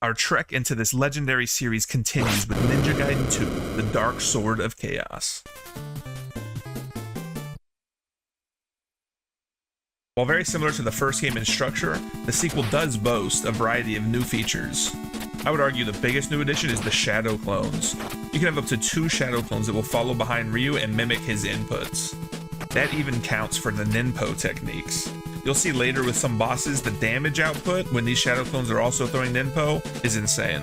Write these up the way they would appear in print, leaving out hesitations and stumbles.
Our trek into this legendary series continues with Ninja Gaiden 2, The Dark Sword of Chaos. While very similar to the first game in structure, the sequel does boast a variety of new features. I would argue the biggest new addition is the Shadow Clones. You can have up to 2 Shadow Clones that will follow behind Ryu and mimic his inputs. That even counts for the Ninpo techniques. You'll see later with some bosses, the damage output when these Shadow Clones are also throwing Ninpo is insane.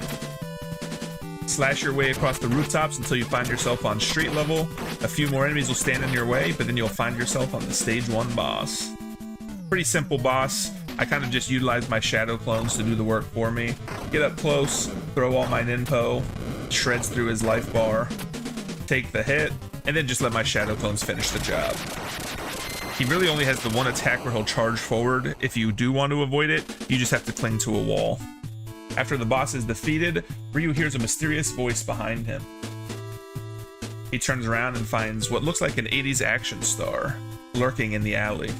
Slash your way across the rooftops until you find yourself on street level. A few more enemies will stand in your way, but then you'll find yourself on the stage 1 boss. Pretty simple boss. I kind of just utilize my Shadow Clones to do the work for me. Get up close, throw all my Ninpo, shreds through his life bar, take the hit, and then just let my Shadow Clones finish the job. He really only has the one attack where he'll charge forward. If you do want to avoid it, you just have to cling to a wall. After the boss is defeated, Ryu hears a mysterious voice behind him. He turns around and finds what looks like an 80s action star lurking in the alley.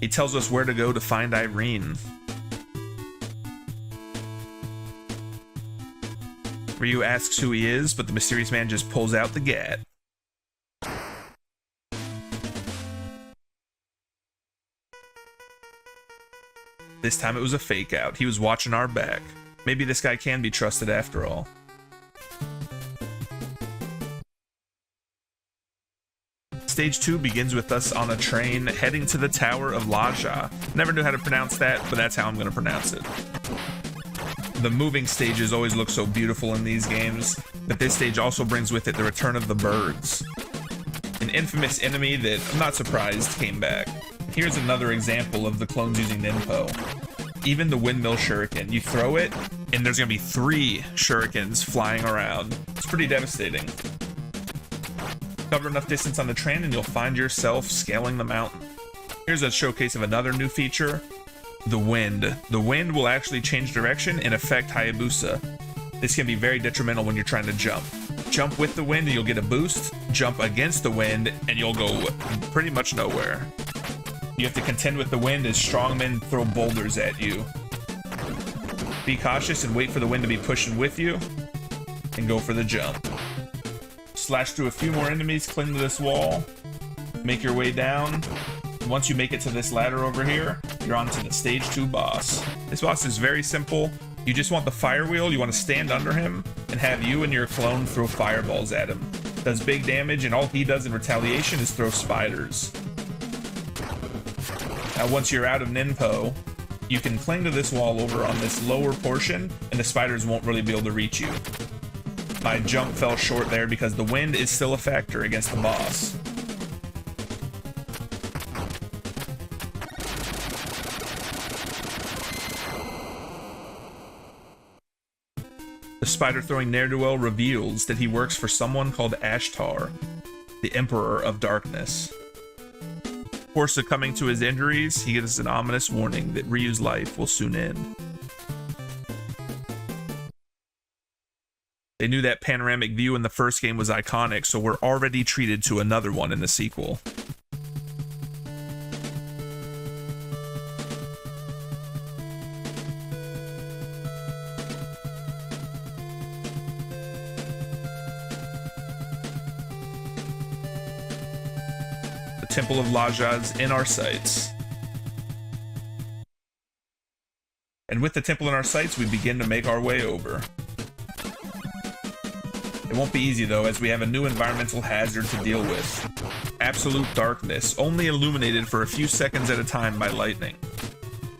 He tells us where to go to find Irene. Ryu asks who he is, but the mysterious man just pulls out the gat. This time it was a fake out. He was watching our back. Maybe this guy can be trusted after all. Stage 2 begins with us on a train heading to the Tower of Laja. Never knew how to pronounce that, but that's how I'm going to pronounce it. The moving stages always look so beautiful in these games, but this stage also brings with it the return of the birds. An infamous enemy that I'm not surprised came back. Here's another example of the clones using Ninpo. Even the windmill shuriken, you throw it, and there's gonna be 3 shurikens flying around. It's pretty devastating. Cover enough distance on the train and you'll find yourself scaling the mountain. Here's a showcase of another new feature, the wind. The wind will actually change direction and affect Hayabusa. This can be very detrimental when you're trying to jump. Jump with the wind and you'll get a boost, jump against the wind and you'll go pretty much nowhere. You have to contend with the wind as strongmen throw boulders at you. Be cautious and wait for the wind to be pushing with you, and go for the jump. Slash through a few more enemies, cling to this wall, make your way down. Once you make it to this ladder over here, you're on to the stage 2 boss. This boss is very simple. You just want the fire wheel, you want to stand under him, and have you and your clone throw fireballs at him. Does big damage, and all he does in retaliation is throw spiders. Now once you're out of Ninpo, you can cling to this wall over on this lower portion, and the spiders won't really be able to reach you. My jump fell short there because the wind is still a factor against the boss. The spider-throwing ne'er-do-well reveals that he works for someone called Ashtar, the Emperor of Darkness. Before succumbing to his injuries, he gives us an ominous warning that Ryu's life will soon end. They knew that panoramic view in the first game was iconic, so we're already treated to another one in the sequel. Temple of Laja's in our sights. And with the temple in our sights, we begin to make our way over. It won't be easy though, as we have a new environmental hazard to deal with. Absolute darkness, only illuminated for a few seconds at a time by lightning.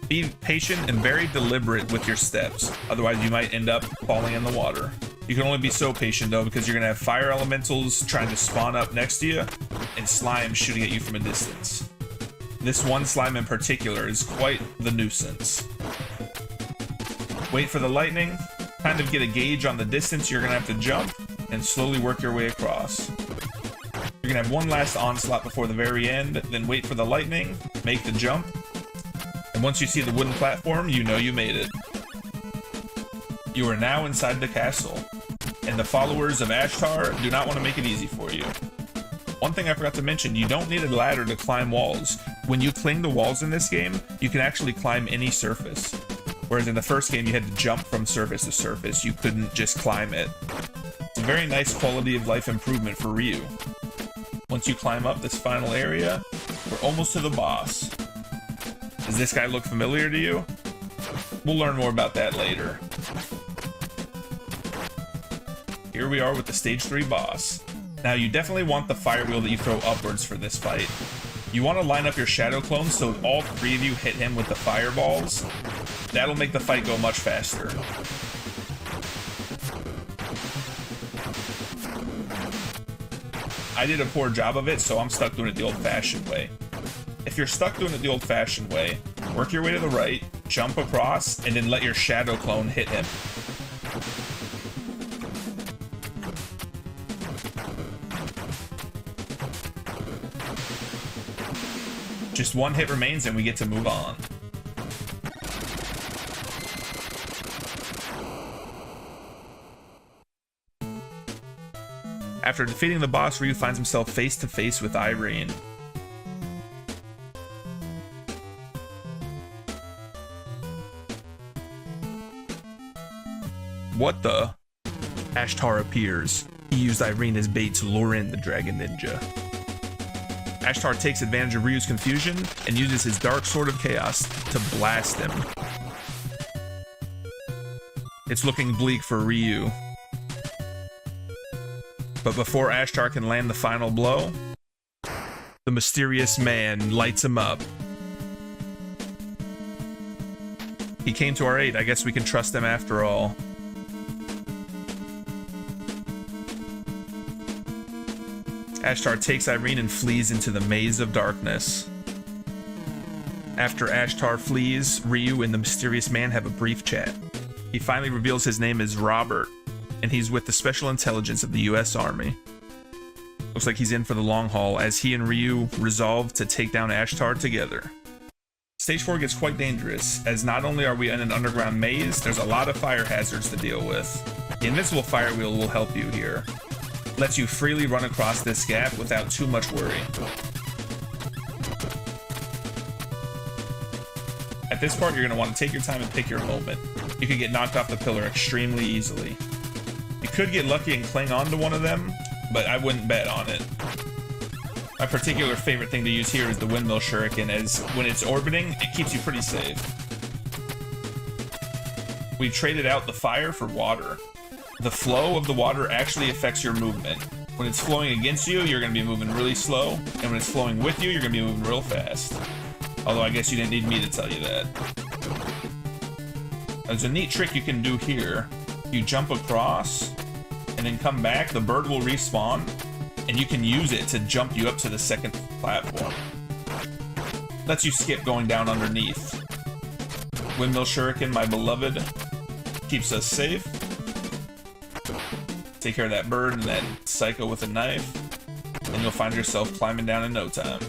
Be patient and very deliberate with your steps, otherwise you might end up falling in the water. You can only be so patient though, because you're gonna have fire elementals trying to spawn up next to you, and slime shooting at you from a distance. This one slime in particular is quite the nuisance. Wait for the lightning, kind of get a gauge on the distance you're gonna have to jump, and slowly work your way across. You're gonna have one last onslaught before the very end, then wait for the lightning, make the jump, and once you see the wooden platform, you know you made it. You are now inside the castle, and the followers of Ashtar do not want to make it easy for you. One thing I forgot to mention, you don't need a ladder to climb walls. When you cling to walls in this game, you can actually climb any surface. Whereas in the first game, you had to jump from surface to surface. You couldn't just climb it. It's a very nice quality of life improvement for Ryu. Once you climb up this final area, we're almost to the boss. Does this guy look familiar to you? We'll learn more about that later. Here we are with the stage 3 boss. Now you definitely want the fire wheel that you throw upwards for this fight. You want to line up your shadow clones so all 3 of you hit him with the fireballs. That'll make the fight go much faster. I did a poor job of it, so I'm stuck doing it the old-fashioned way. If you're stuck doing it the old-fashioned way, work your way to the right, jump across, and then let your shadow clone hit him. Just 1 hit remains and we get to move on. After defeating the boss, Ryu finds himself face to face with Irene. What the? Ashtar appears. He used Irene as bait to lure in the Dragon Ninja. Ashtar takes advantage of Ryu's confusion and uses his Dark Sword of Chaos to blast him. It's looking bleak for Ryu. But before Ashtar can land the final blow, the mysterious man lights him up. He came to our aid. I guess we can trust him after all. Ashtar takes Irene and flees into the maze of darkness. After Ashtar flees, Ryu and the mysterious man have a brief chat. He finally reveals his name is Robert, and he's with the Special Intelligence of the US Army. Looks like he's in for the long haul as he and Ryu resolve to take down Ashtar together. Stage 4 gets quite dangerous, as not only are we in an underground maze, there's a lot of fire hazards to deal with. The invincible fire wheel will help you here. Lets you freely run across this gap without too much worry. At this part, you're going to want to take your time and pick your moment. You can get knocked off the pillar extremely easily. You could get lucky and cling on to one of them, but I wouldn't bet on it. My particular favorite thing to use here is the windmill shuriken, as when it's orbiting, it keeps you pretty safe. We traded out the fire for water. The flow of the water actually affects your movement. When it's flowing against you, you're going to be moving really slow, and when it's flowing with you, you're going to be moving real fast. Although I guess you didn't need me to tell you that. There's a neat trick you can do here. You jump across, and then come back, the bird will respawn, and you can use it to jump you up to the second platform. Lets you skip going down underneath. Windmill shuriken, my beloved, keeps us safe. Take care of that bird and that psycho with a knife, and you'll find yourself climbing down in no time.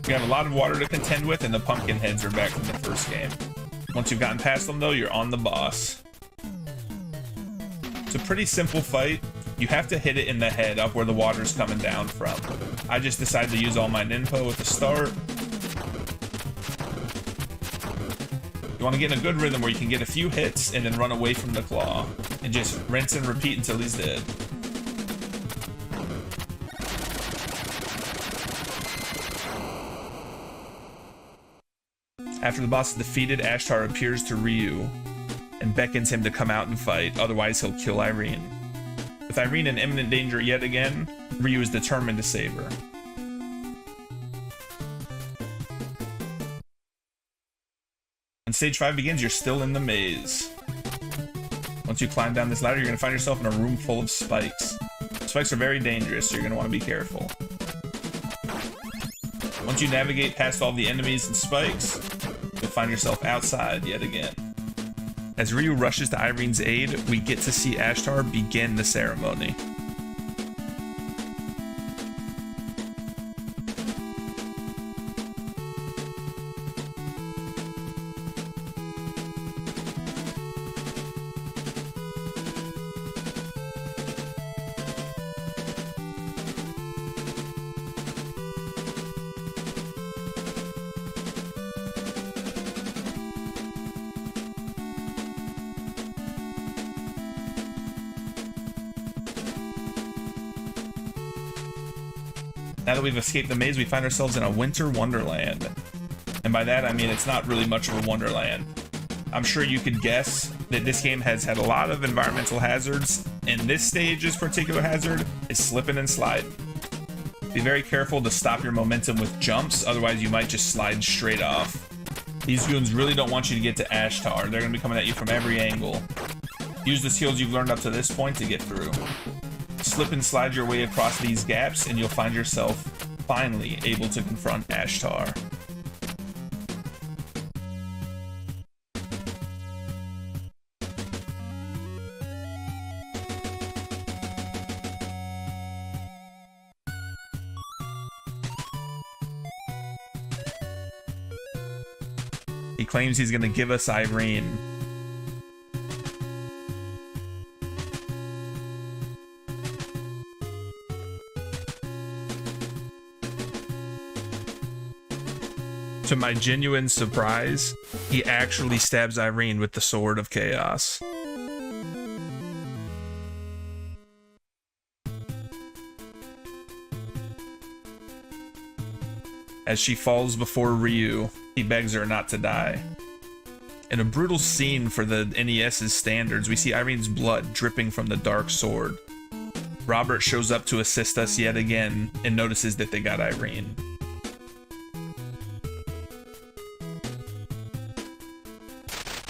You have a lot of water to contend with, and the pumpkin heads are back from the first game. Once you've gotten past them, though, you're on the boss. It's a pretty simple fight. You have to hit it in the head up where the water's coming down from. I just decided to use all my ninpo at the start. You want to get in a good rhythm where you can get a few hits and then run away from the claw. And just rinse and repeat until he's dead. After the boss is defeated, Ashtar appears to Ryu and beckons him to come out and fight, otherwise he'll kill Irene. With Irene in imminent danger yet again, Ryu is determined to save her. When stage 5 begins, you're still in the maze. Once you climb down this ladder, you're going to find yourself in a room full of spikes. Spikes are very dangerous, so you're going to want to be careful. Once you navigate past all the enemies and spikes, you'll find yourself outside yet again. As Ryu rushes to Irene's aid, we get to see Ashtar begin the ceremony. Now that we've escaped the maze, we find ourselves in a winter wonderland. And by that, I mean it's not really much of a wonderland. I'm sure you could guess that this game has had a lot of environmental hazards, and this stage's particular hazard is slipping and sliding. Be very careful to stop your momentum with jumps, otherwise you might just slide straight off. These goons really don't want you to get to Ashtar. They're going to be coming at you from every angle. Use the skills you've learned up to this point to get through. Slip and slide your way across these gaps, and you'll find yourself finally able to confront Ashtar. He claims he's going to give us Irene. To my genuine surprise, he actually stabs Irene with the Sword of Chaos. As she falls before Ryu, he begs her not to die. In a brutal scene for the NES's standards, we see Irene's blood dripping from the dark sword. Robert shows up to assist us yet again and notices that they got Irene.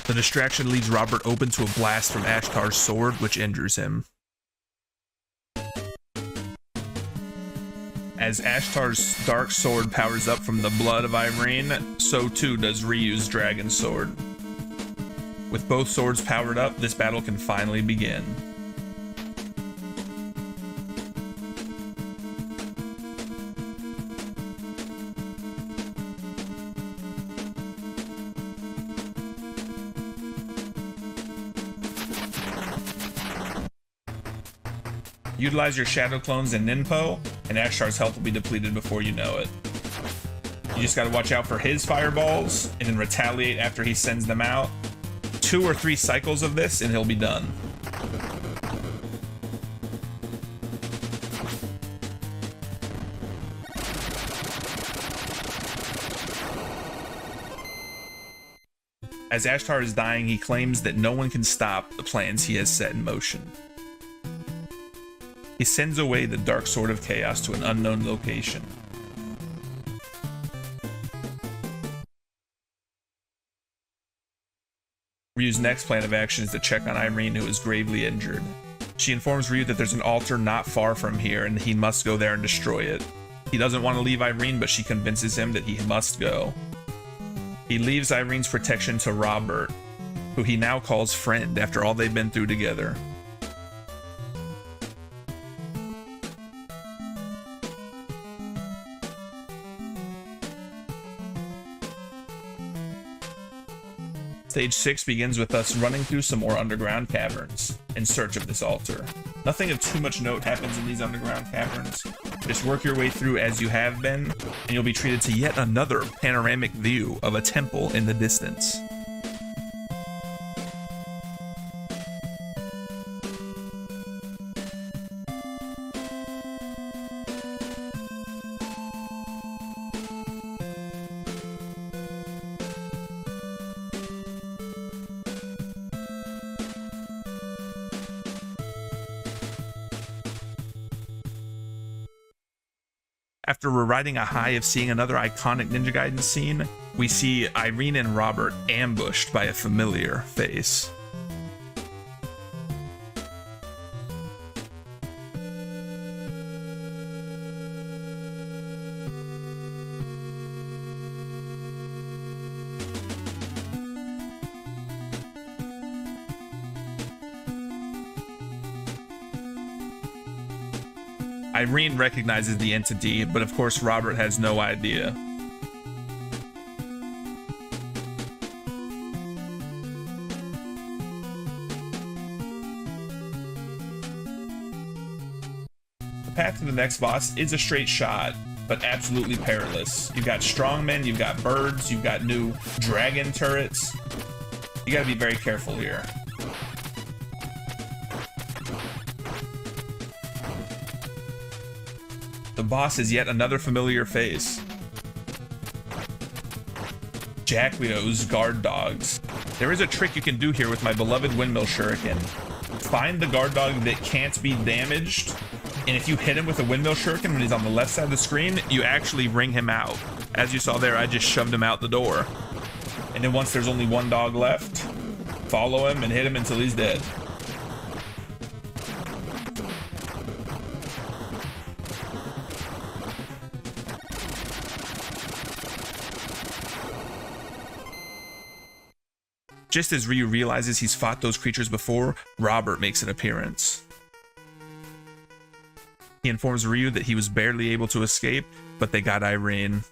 The distraction leaves Robert open to a blast from Ashtar's sword, which injures him. As Ashtar's dark sword powers up from the blood of Irene, so too does Ryu's dragon sword. With both swords powered up, this battle can finally begin. Utilize your shadow clones and Ninpo, and Ashtar's health will be depleted before you know it. You just gotta watch out for his fireballs, and then retaliate after he sends them out. 2 or 3 cycles of this, and he'll be done. As Ashtar is dying, he claims that no one can stop the plans he has set in motion. He sends away the Dark Sword of Chaos to an unknown location. Ryu's next plan of action is to check on Irene, who is gravely injured. She informs Ryu that there's an altar not far from here and he must go there and destroy it. He doesn't want to leave Irene, but she convinces him that he must go. He leaves Irene's protection to Robert, who he now calls friend after all they've been through together. Stage 6 begins with us running through some more underground caverns in search of this altar. Nothing of too much note happens in these underground caverns. Just work your way through as you have been, and you'll be treated to yet another panoramic view of a temple in the distance. After we're riding a high of seeing another iconic Ninja Gaiden scene, we see Irene and Robert ambushed by a familiar face. Irene recognizes the entity, but of course Robert has no idea. The path to the next boss is a straight shot, but absolutely perilous. You've got strongmen, you've got birds, you've got new dragon turrets. You gotta be very careful here. The boss is yet another familiar face. Jacquio's guard dogs. There is a trick you can do here with my beloved windmill shuriken. Find the guard dog that can't be damaged, and if you hit him with a windmill shuriken when he's on the left side of the screen, you actually ring him out. As you saw there, I just shoved him out the door. And then once there's only one dog left, follow him and hit him until he's dead. Just as Ryu realizes he's fought those creatures before, Robert makes an appearance. He informs Ryu that he was barely able to escape, but they got Irene.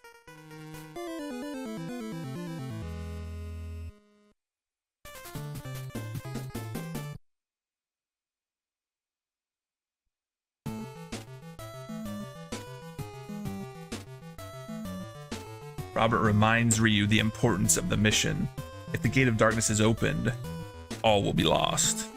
Robert reminds Ryu the importance of the mission. If the Gate of Darkness is opened, all will be lost.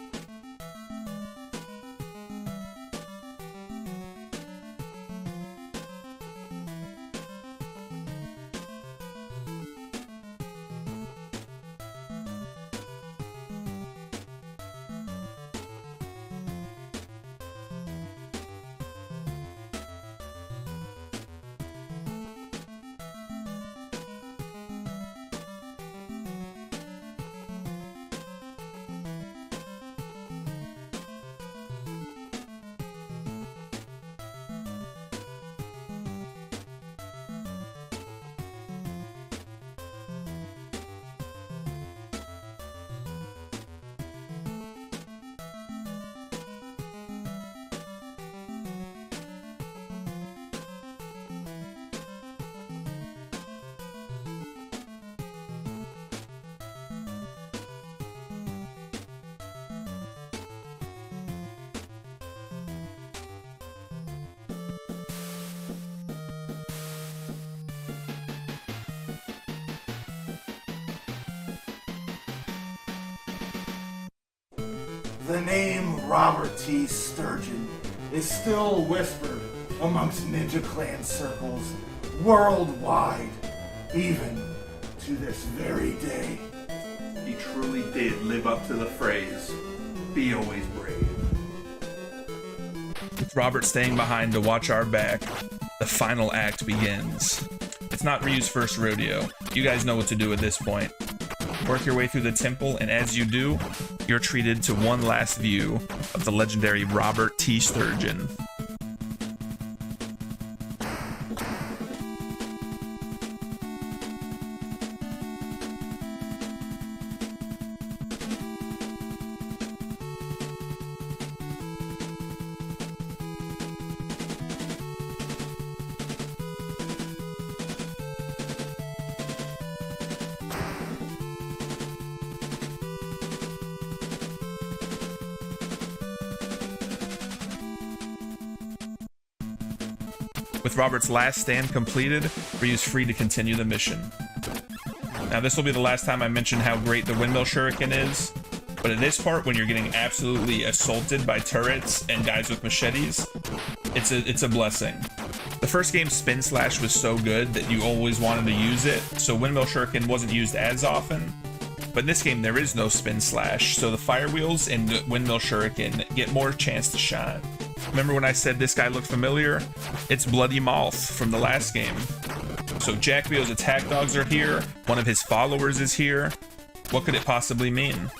The name Robert T. Sturgeon is still whispered amongst Ninja Clan circles worldwide, even to this very day. He truly did live up to the phrase, be always brave. With Robert staying behind to watch our back, the final act begins. It's not Ryu's first rodeo. You guys know what to do at this point. Work your way through the temple, and as you do, you're treated to one last view of the legendary Robert T. Sturgeon. With Robert's last stand completed, Ryu's free to continue the mission. Now this will be the last time I mention how great the windmill shuriken is, but at this part when you're getting absolutely assaulted by turrets and guys with machetes, it's a blessing. The first game's spin slash was so good that you always wanted to use it, so windmill shuriken wasn't used as often. But in this game there is no spin slash, so the fire wheels and the windmill shuriken get more chance to shine. Remember when I said this guy looked familiar? It's Bloody Moth from the last game. So Jacquio's attack dogs are here, one of his followers is here. What could it possibly mean?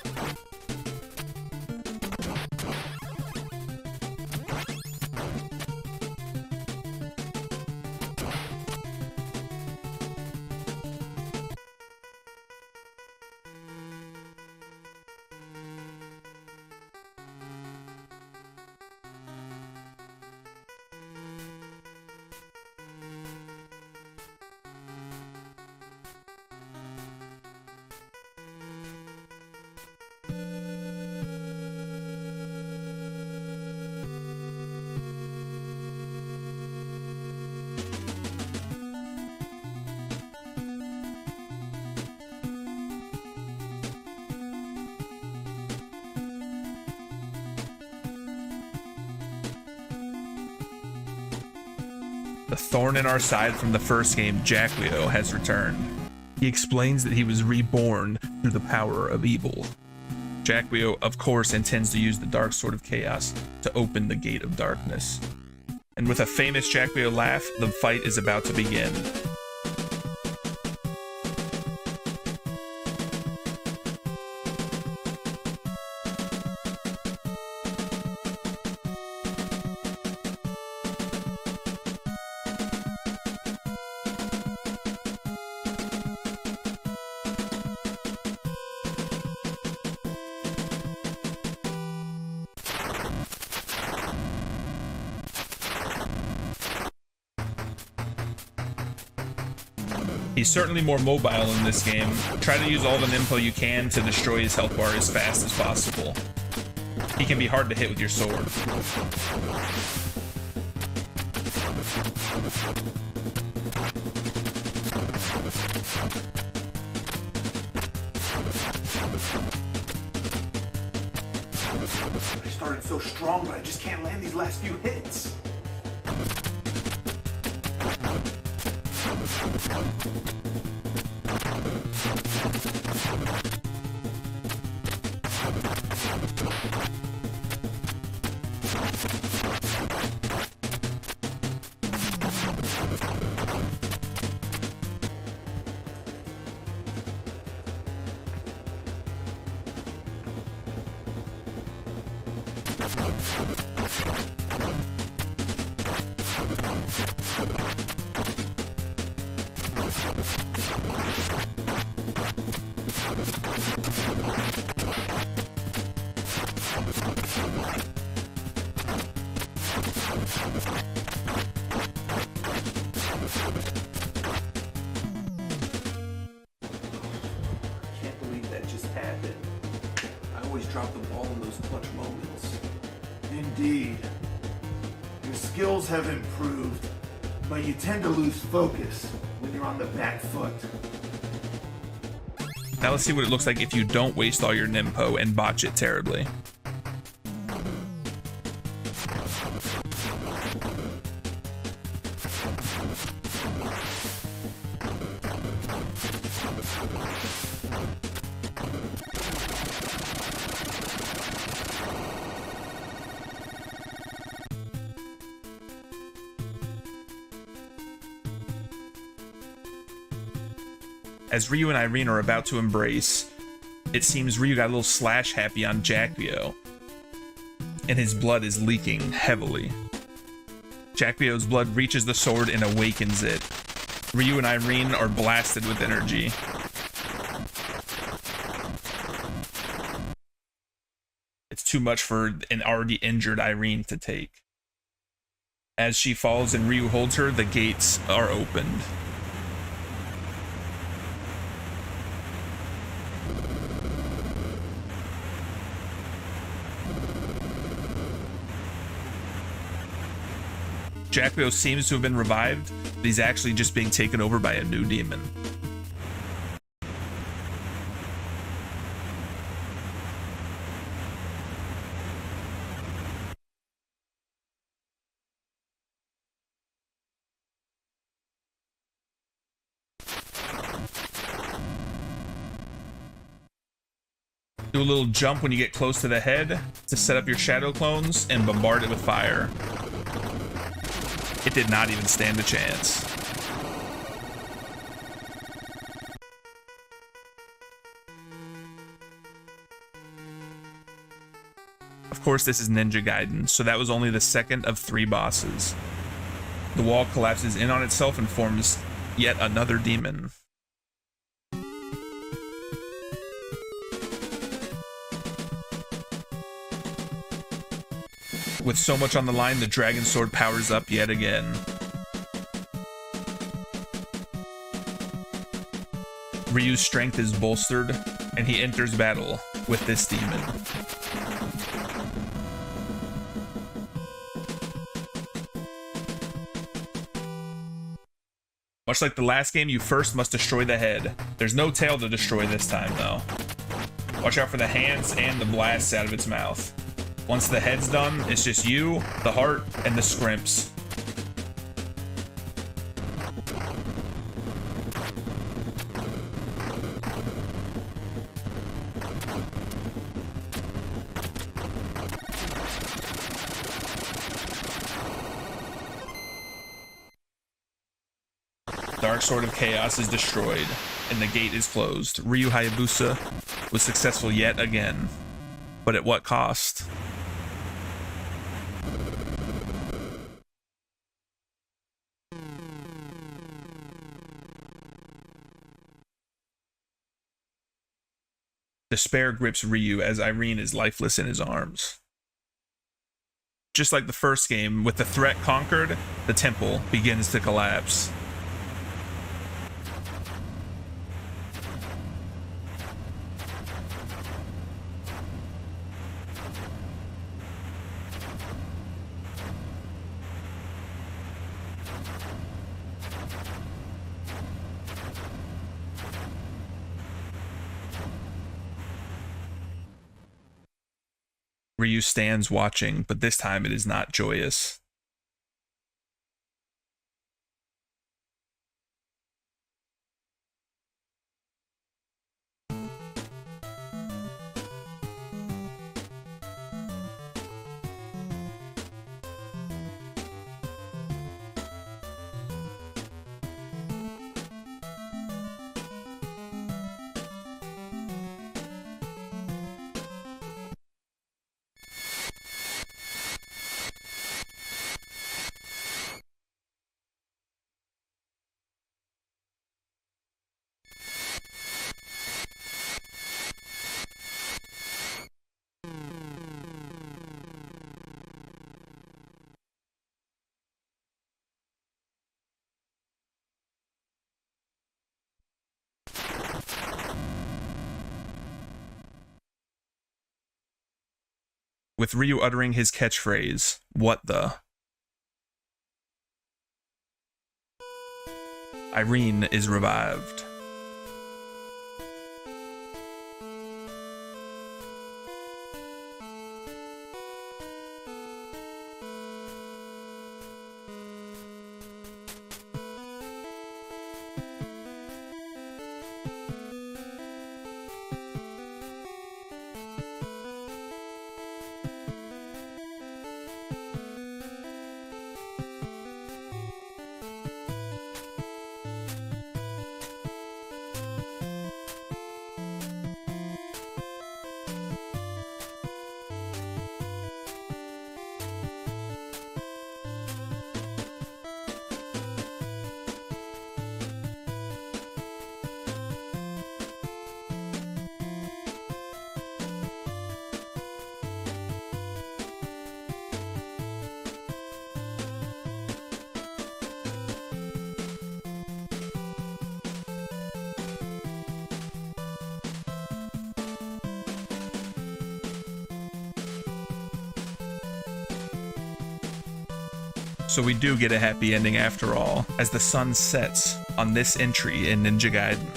The thorn in our side from the first game, Jacquio, has returned. He explains that he was reborn through the power of evil. Jacquio, of course, intends to use the Dark Sword of Chaos to open the Gate of Darkness. And with a famous Jacquio laugh, the fight is about to begin. He's certainly more mobile in this game. Try to use all the Nimpo you can to destroy his health bar as fast as possible. He can be hard to hit with your sword. I started so strong, but I just can't land these last few hits. Indeed. Your skills have improved, but you tend to lose focus when you're on the back foot. Now let's see what it looks like if you don't waste all your Nimpo and botch it terribly. As Ryu and Irene are about to embrace, it seems Ryu got a little slash happy on Jacquio, and his blood is leaking heavily. Jacquio's blood reaches the sword and awakens it. Ryu and Irene are blasted with energy. It's too much for an already injured Irene to take. As she falls and Ryu holds her, the gates are opened. Jacquio seems to have been revived, but he's actually just being taken over by a new demon. Do a little jump when you get close to the head to set up your shadow clones and bombard it with fire. It did not even stand a chance. Of course, this is Ninja Gaiden, so that was only the second of 3 bosses. The wall collapses in on itself and forms yet another demon. With so much on the line, the Dragon Sword powers up yet again. Ryu's strength is bolstered, and he enters battle with this demon. Much like the last game, you first must destroy the head. There's no tail to destroy this time, though. Watch out for the hands and the blasts out of its mouth. Once the head's done, it's just you, the heart, and the scrimps. Dark Sword of Chaos is destroyed, and the gate is closed. Ryu Hayabusa was successful yet again. But at what cost? Despair grips Ryu as Irene is lifeless in his arms. Just like the first game, with the threat conquered, the temple begins to collapse. Ryu stands watching, but this time it is not joyous. With Ryu uttering his catchphrase, "What the?" Irene is revived. So we do get a happy ending after all, as the sun sets on this entry in Ninja Gaiden.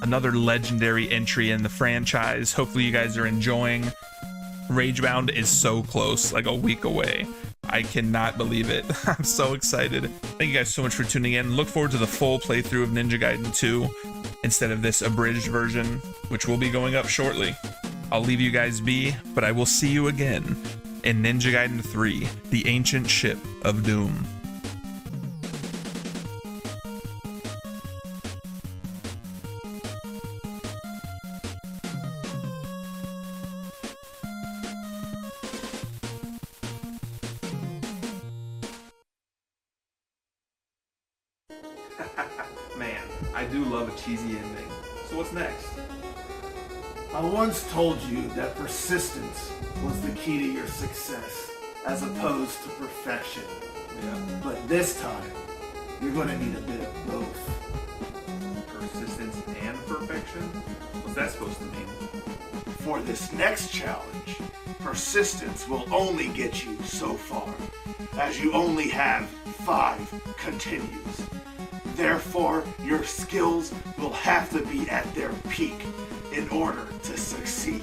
Another legendary entry in the franchise. Hopefully you guys are enjoying. Ragebound is so close, like a week away. I cannot believe it. I'm so excited. Thank you guys so much for tuning in. Look forward to the full playthrough of Ninja Gaiden 2 instead of this abridged version, which will be going up shortly. I'll leave you guys be, but I will see you again in Ninja Gaiden 3, The Ancient Ship of Doom. Man, I do love a cheesy ending. So what's next? I once told you that persistence was the key to your success, as opposed to perfection. Yeah. But this time, you're going to need a bit of both. Persistence and perfection? What's that supposed to mean? For this next challenge, persistence will only get you so far, as you only have 5 continues. Therefore, your skills will have to be at their peak in order to succeed.